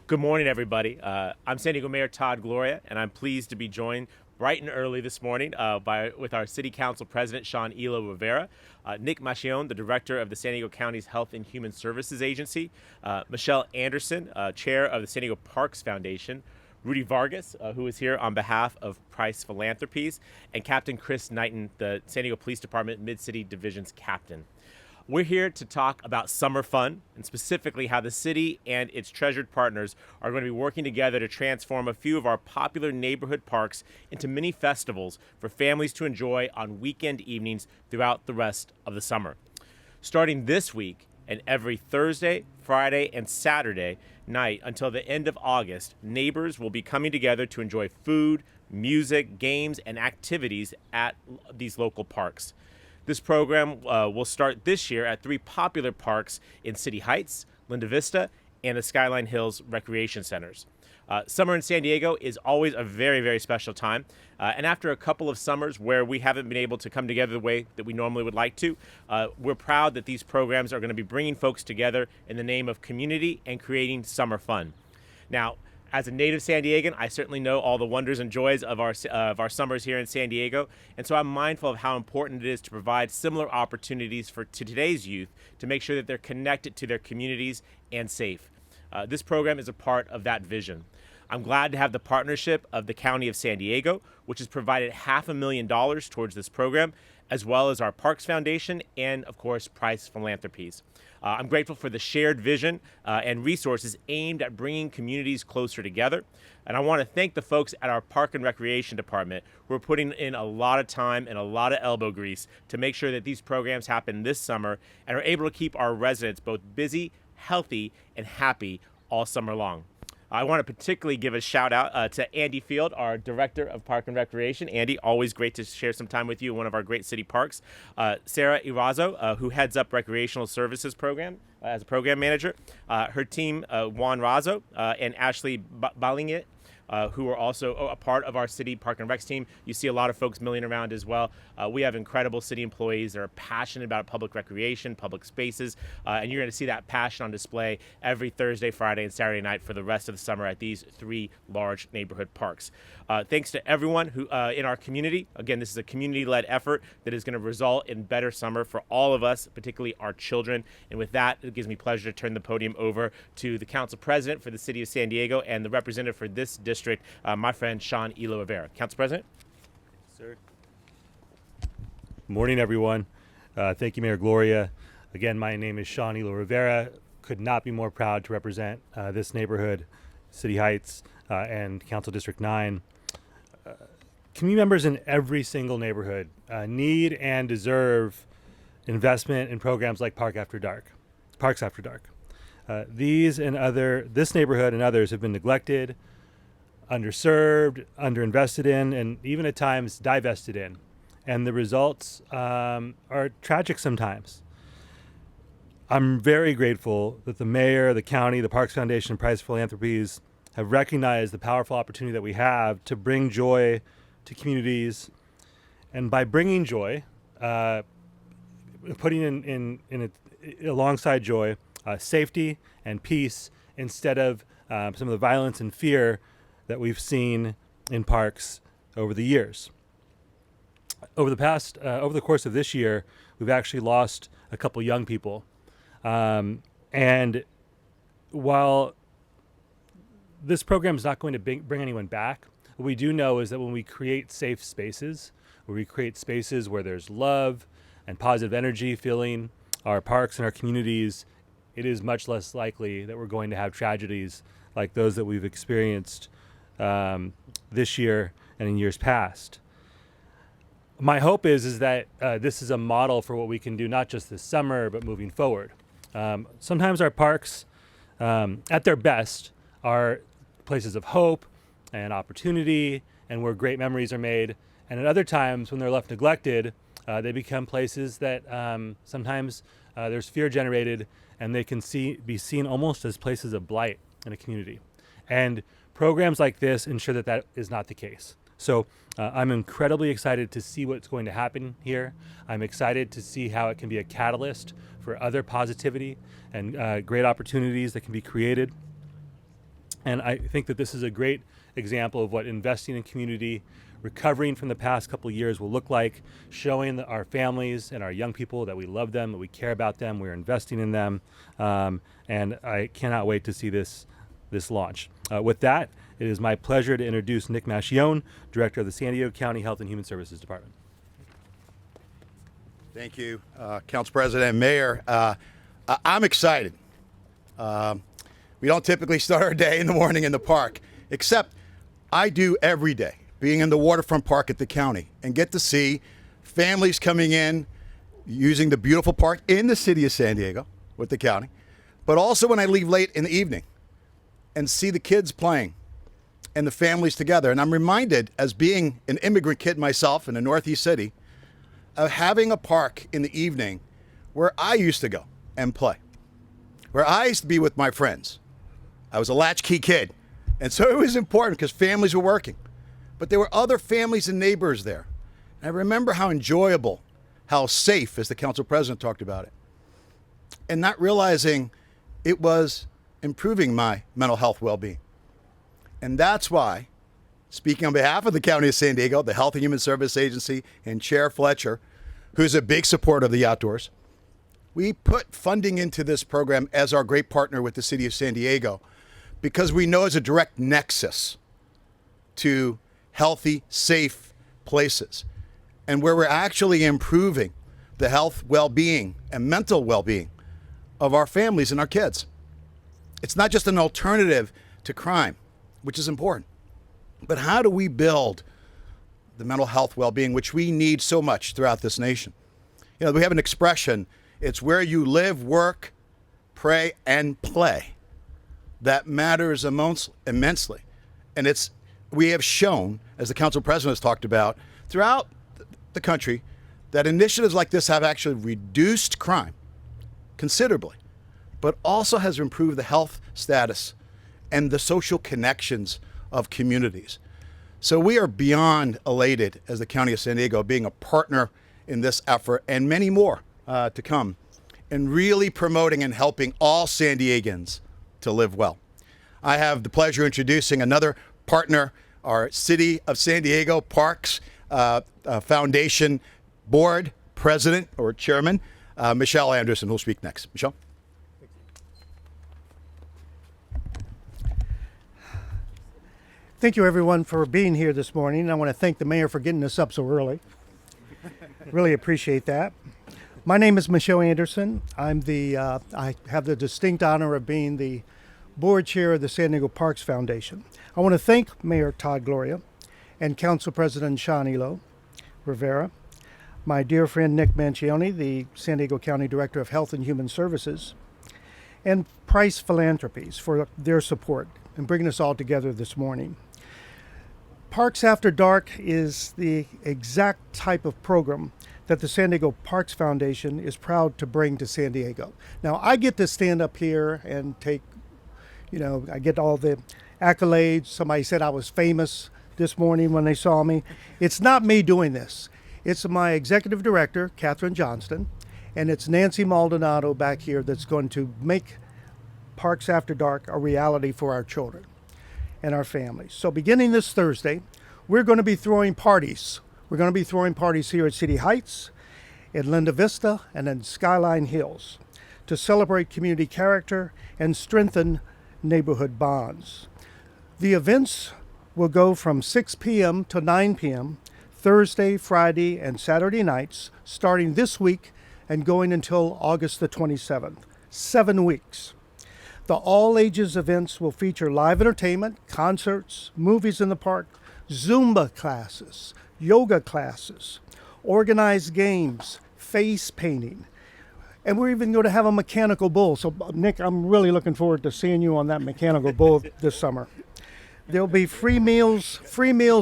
Good morning, everybody. I'm Diego Mayor Todd Gloria, and I'm pleased to be joined bright and early this morning with our City Council President, Sean Elo-Rivera, Nick Machionne, the Director of the San Diego County's Health and Human Services Agency, Michelle Anderson, Chair of the San Diego Parks Foundation, Rudy Vargas, who is here on behalf of Price Philanthropies, and Captain Chris Knighton, the San Diego Police Department Mid-City Division's captain. We're here to talk about summer fun, and specifically how the city and its treasured partners are going to be working together to transform a few of our popular neighborhood parks into mini festivals for families to enjoy on weekend evenings throughout the rest of the summer. Starting this week and every Thursday, Friday, and Saturday night until the end of August, neighbors will be coming together to enjoy food, music, games, and activities at these local parks. This program will start this year at 3 popular parks in City Heights, Linda Vista, and the Skyline Hills Recreation Centers. Summer in San Diego is always a very, very special time. And after a couple of summers where we haven't been able to come together the way that we normally would like to, we're proud that these programs are going to be bringing folks together in the name of community and creating summer fun. Now, as a native San Diegan, I certainly know all the wonders and joys of our summers here in San Diego, and so I'm mindful of how important it is to provide similar opportunities to today's youth to make sure that they're connected to their communities and safe. This program is a part of that vision. I'm glad to have the partnership of the County of San Diego, which has provided $500,000 towards this program, as well as our Parks Foundation and, of course, Price Philanthropies. I'm grateful for the shared vision and resources aimed at bringing communities closer together. And I want to thank the folks at our Park and Recreation Department who are putting in a lot of time and a lot of elbow grease to make sure that these programs happen this summer and are able to keep our residents both busy, healthy, and happy all summer long. I want to particularly give a shout out to Andy Field, our Director of Park and Recreation. Andy, always great to share some time with you in one of our great city parks. Sarah Irazo, who heads up Recreational Services Program as a program manager. Her team, Juan Razo and Ashley Balingit, who are also a part of our city Park and Recs team. You see a lot of folks milling around as well. We have incredible city employees that are passionate about public recreation, public spaces, and you're going to see that passion on display every Thursday, Friday, and Saturday night for the rest of the summer at these 3 large neighborhood parks. Thanks to everyone who in our community. Again, this is a community-led effort that is going to result in better summer for all of us, particularly our children. And with that, it gives me pleasure to turn the podium over to the Council President for the City of San Diego and the representative for this district, my friend Sean Elo-Rivera. Council President. Sir. Morning, everyone. Thank you, Mayor Gloria. Again, my name is Sean Elo-Rivera. Could not be more proud to represent this neighborhood, City Heights, and Council District 9. Community members in every single neighborhood need and deserve investment in programs like Parks After Dark. This neighborhood and others have been neglected, underserved, underinvested in, and even at times divested in. And the results are tragic sometimes. I'm very grateful that the mayor, the county, the Parks Foundation, and Price Philanthropies have recognized the powerful opportunity that we have to bring joy to communities. And by bringing joy, putting alongside joy, safety and peace instead of some of the violence and fear that we've seen in parks over the years. Over the course of this year, we've actually lost a couple young people. And while this program is not going to bring anyone back, what we do know is that when we create safe spaces, where we create spaces where there's love and positive energy filling our parks and our communities, it is much less likely that we're going to have tragedies like those that we've experienced this year and in years past. My hope is that this is a model for what we can do not just this summer, but moving forward. Sometimes our parks, at their best, are places of hope and opportunity and where great memories are made. And at other times, when they're left neglected, they become places that sometimes there's fear generated, and they can be seen almost as places of blight in a community. And programs like this ensure that that is not the case. So I'm incredibly excited to see what's going to happen here. I'm excited to see how it can be a catalyst for other positivity and great opportunities that can be created. And I think that this is a great example of what investing in community, recovering from the past couple of years will look like, showing our families and our young people that we love them, that we care about them, we're investing in them. And I cannot wait to see this launch. With that, it is my pleasure to introduce Nick Machionne, Director of the San Diego County Health and Human Services Department. Thank you, Council President and Mayor. I'm excited. We don't typically start our day in the morning in the park, except I do every day, being in the waterfront park at the county, and get to see families coming in using the beautiful park in the city of San Diego with the county, but also when I leave late in the evening and see the kids playing and the families together. And I'm reminded, as being an immigrant kid myself in a Northeast city, of having a park in the evening where I used to go and play, where I used to be with my friends. I was a latchkey kid, and so it was important because families were working. But there were other families and neighbors there. And I remember how enjoyable, how safe, as the council president talked about it, and not realizing it was improving my mental health well-being. And that's why, speaking on behalf of the County of San Diego, the Health and Human Service Agency, and Chair Fletcher, who's a big supporter of the outdoors, we put funding into this program as our great partner with the City of San Diego, because we know it's a direct nexus to healthy, safe places, and where we're actually improving the health, well-being, and mental well-being of our families and our kids. It's not just an alternative to crime, which is important, but how do we build the mental health well-being, which we need so much throughout this nation? You know, we have an expression, it's where you live, work, pray, and play that matters immensely. And we have shown, as the council president has talked about, throughout the country, that initiatives like this have actually reduced crime considerably, but also has improved the health status and the social connections of communities. So we are beyond elated as the County of San Diego being a partner in this effort, and many more to come, and really promoting and helping all San Diegans to live well. I have the pleasure of introducing another partner, our City of San Diego Parks Foundation Board President or Chairman, Michelle Anderson, who'll speak next. Michelle? Thank you, everyone, for being here this morning. I want to thank the mayor for getting us up so early. Really appreciate that. My name is Michelle Anderson. I have the distinct honor of being the board chair of the San Diego Parks Foundation. I want to thank Mayor Todd Gloria and Council President Sean Elo-Rivera, my dear friend Nick Machionne, the San Diego County Director of Health and Human Services, and Price Philanthropies for their support in bringing us all together this morning. Parks After Dark is the exact type of program that the San Diego Parks Foundation is proud to bring to San Diego. Now, I get to stand up here and I get all the accolades. Somebody said I was famous this morning when they saw me. It's not me doing this. It's my executive director, Catherine Johnston, and it's Nancy Maldonado back here that's going to make Parks After Dark a reality for our children and our families. So beginning this Thursday, we're going to be throwing parties. We're going to be throwing parties here at City Heights, in Linda Vista, and in Skyline Hills to celebrate community character and strengthen neighborhood bonds. The events will go from 6 p.m. to 9 p.m. Thursday, Friday, and Saturday nights, starting this week and going until August the 27th. 7 weeks. The all-ages events will feature live entertainment, concerts, movies in the park, Zumba classes, yoga classes, organized games, face painting, and we're even going to have a mechanical bull. So, Nick, I'm really looking forward to seeing you on that mechanical bull this summer. There'll be free meals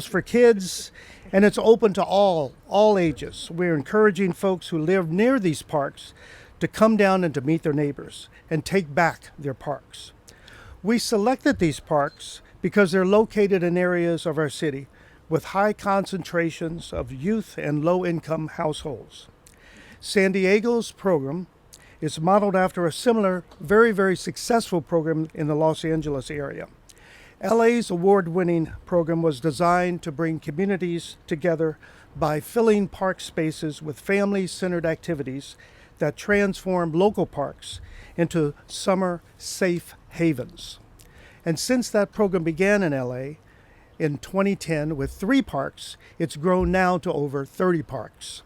for kids, and it's open to all ages. We're encouraging folks who live near these parks to come down and to meet their neighbors and take back their parks. We selected these parks because they're located in areas of our city with high concentrations of youth and low-income households. San Diego's program is modeled after a similar, very, very successful program in the Los Angeles area. LA's award-winning program was designed to bring communities together by filling park spaces with family-centered activities that transform local parks into summer safe havens. And since that program began in LA in 2010 with 3 parks, it's grown now to over 30 parks.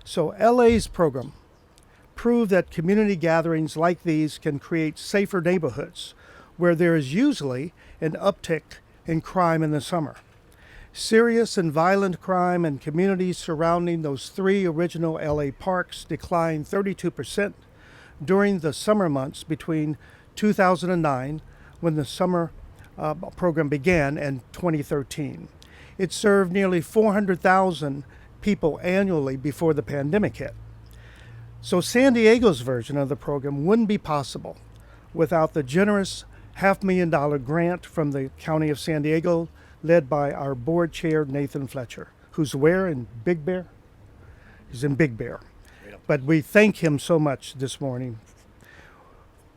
So LA's program proved that community gatherings like these can create safer neighborhoods where there is usually an uptick in crime in the summer. Serious and violent crime in communities surrounding those 3 original LA parks declined 32% during the summer months between 2009, when the summer program began, and 2013. It served nearly 400,000 people annually before the pandemic hit. So San Diego's version of the program wouldn't be possible without the generous $500,000 grant from the County of San Diego, led by our board chair, Nathan Fletcher, who's where in Big Bear? He's in Big Bear. But we thank him so much this morning.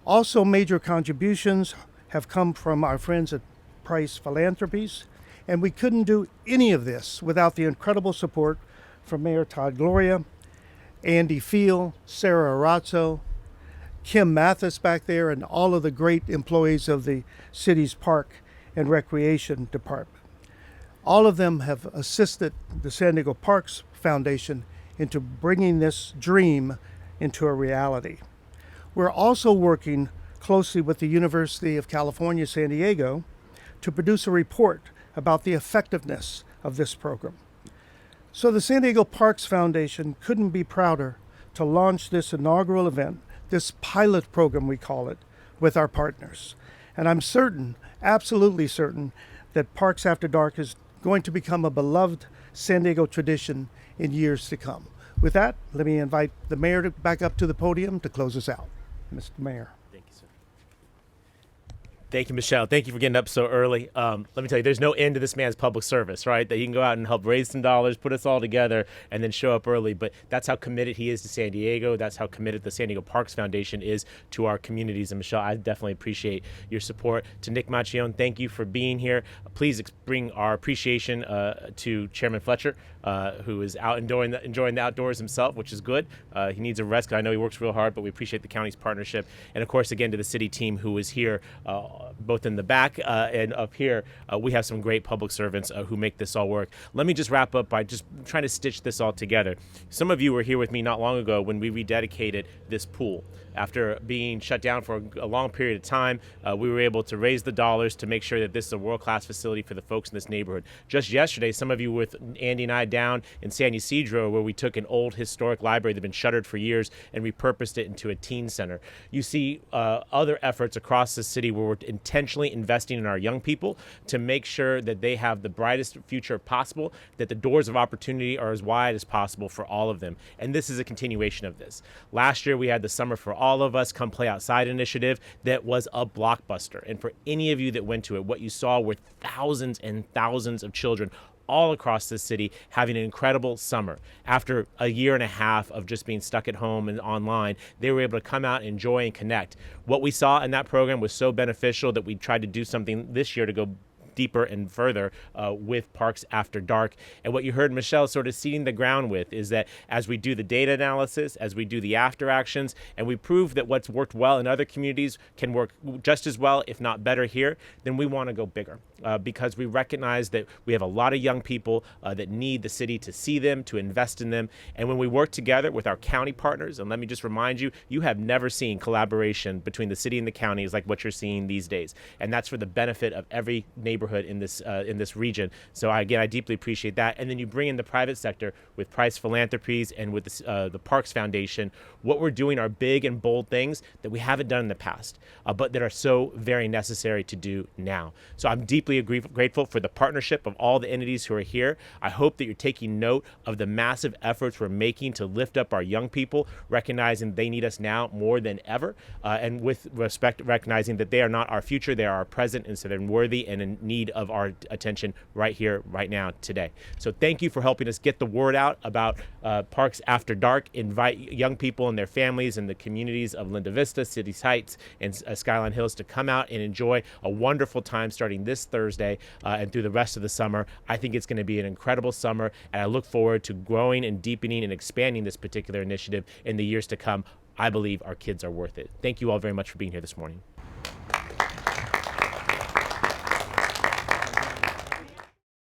Also, major contributions have come from our friends at Price Philanthropies, and we couldn't do any of this without the incredible support from Mayor Todd Gloria, Andy Field, Sarah Arazzo, Kim Mathis back there, and all of the great employees of the city's Park and Recreation Department. All of them have assisted the San Diego Parks Foundation into bringing this dream into a reality. We're also working closely with the University of California, San Diego, to produce a report about the effectiveness of this program. So the San Diego Parks Foundation couldn't be prouder to launch this inaugural event, this pilot program we call it, with our partners. And I'm certain, absolutely certain, that Parks After Dark is going to become a beloved San Diego tradition in years to come. With that, let me invite the mayor back up to the podium to close us out. Mr. Mayor. Thank you, sir. Thank you, Michelle. Thank you for getting up so early. Let me tell you, there's no end to this man's public service, right? That he can go out and help raise some dollars, put us all together, and then show up early. But that's how committed he is to San Diego. That's how committed the San Diego Parks Foundation is to our communities. And Michelle, I definitely appreciate your support. To Nick Machionne, thank you for being here. Please bring our appreciation to Chairman Fletcher, who is out enjoying the outdoors himself, which is good. He needs a rest, because I know he works real hard, but we appreciate the county's partnership. And of course, again, to the city team who is here, both in the back and up here. We have some great public servants who make this all work. Let me just wrap up by just trying to stitch this all together. Some of you were here with me not long ago when we rededicated this pool. After being shut down for a long period of time, we were able to raise the dollars to make sure that this is a world-class facility for the folks in this neighborhood. Just yesterday, some of you were with Andy and I down in San Ysidro, where we took an old historic library that had been shuttered for years and repurposed it into a teen center. You see other efforts across the city where we're intentionally investing in our young people to make sure that they have the brightest future possible, that the doors of opportunity are as wide as possible for all of them. And this is a continuation of this. Last year, we had the Summer for All of Us Come Play Outside initiative that was a blockbuster. And for any of you that went to it, what you saw were thousands and thousands of children all across the city having an incredible summer. After a year and a half of just being stuck at home and online, they were able to come out, enjoy, and connect. What we saw in that program was so beneficial that we tried to do something this year to go deeper and further with Parks After Dark. And what you heard Michelle sort of seeding the ground with is that as we do the data analysis, as we do the after actions, and we prove that what's worked well in other communities can work just as well, if not better here, then we want to go bigger because we recognize that we have a lot of young people that need the city to see them, to invest in them. And when we work together with our county partners, and let me just remind you, you have never seen collaboration between the city and the counties like what you're seeing these days. And that's for the benefit of every neighborhood in this region. So I deeply appreciate that. And then you bring in the private sector with Price Philanthropies and with the Parks Foundation. What we're doing are big and bold things that we haven't done in the past, but that are so very necessary to do now. So I'm deeply grateful for the partnership of all the entities who are here. I hope that you're taking note of the massive efforts we're making to lift up our young people, recognizing they need us now more than ever, and with respect, recognizing that they are not our future, they are our present, and so they're worthy and in need need of our attention right here, right now, today. So thank you for helping us get the word out about Parks After Dark. Invite young people and their families in the communities of Linda Vista, Cities Heights, and Skyline Hills to come out and enjoy a wonderful time starting this Thursday and through the rest of the summer. I think it's going to be an incredible summer, and I look forward to growing and deepening and expanding this particular initiative in the years to come. I believe our kids are worth it. Thank you all very much for being here this morning.